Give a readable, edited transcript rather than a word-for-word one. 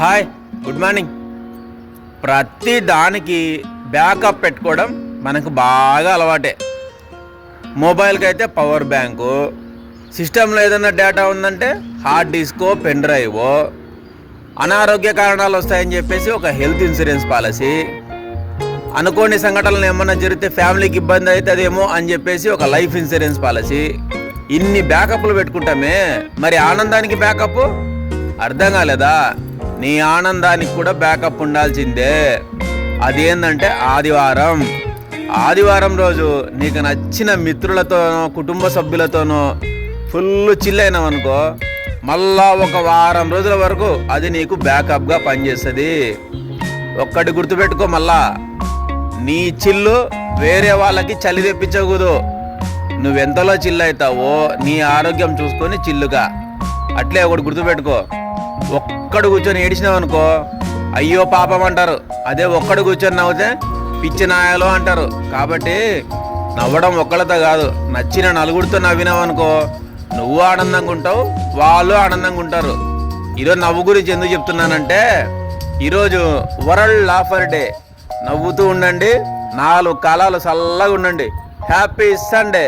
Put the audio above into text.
Hi, good morning. ప్రతి దానికి backup పెట్టుకోవడం మనకు బాగా అలవాటే. మొబైల్కి అయితే పవర్ బ్యాంకు, సిస్టంలో ఏదైనా డేటా ఉందంటే హార్డ్ డిస్కో, పెన్ డ్రైవో, అనారోగ్య కారణాలు వస్తాయని చెప్పేసి ఒక హెల్త్ ఇన్సూరెన్స్ పాలసీ, అనుకోని సంఘటనలు ఏమన్నా జరిగితే ఫ్యామిలీకి ఇబ్బంది అవుతుందేమో అని చెప్పేసి ఒక లైఫ్ ఇన్సూరెన్స్ పాలసీ. ఇన్ని బ్యాకప్లు పెట్టుకుంటామే, మరి ఆనందానికి బ్యాకప్ అర్థం కాలేదా? నీ ఆనందానికి కూడా బ్యాకప్ ఉండాల్సిందే. అదేంటంటే ఆదివారం రోజు నీకు నచ్చిన మిత్రులతోనో కుటుంబ సభ్యులతోనో ఫుల్ చిల్ అయినావనుకో, మళ్ళా ఒక వారం రోజుల వరకు అది నీకు బ్యాకప్గా పనిచేస్తుంది. ఒక్కటి గుర్తుపెట్టుకో, మళ్ళా నీ చిల్లు వేరే వాళ్ళకి చలి తెప్పించకూడదు. నువ్వెంతలో చిల్లు అవుతావో నీ ఆరోగ్యం చూసుకొని చిల్లుగా. అట్లే ఒకటి గుర్తుపెట్టుకో, ఒక్కడు కూర్చొని ఏడిచినావు అనుకో అయ్యో పాపం అంటారు. అదే ఒక్కడు కూర్చొని నవ్వుతే పిచ్చి నాయాలు అంటారు. కాబట్టి నవ్వడం ఒక్కళ్ళతో కాదు, నచ్చిన నలుగురితో నవ్వినావు అనుకో నువ్వు ఆనందంగా ఉంటావు, వాళ్ళు ఆనందంగా ఉంటారు. ఈరోజు నవ్వు గురించి ఎందుకు చెప్తున్నానంటే, ఈరోజు వరల్డ్ లాఫర్ డే. నవ్వుతూ ఉండండి, 4 కాలాలు చల్లగా ఉండండి. Happy Sunday.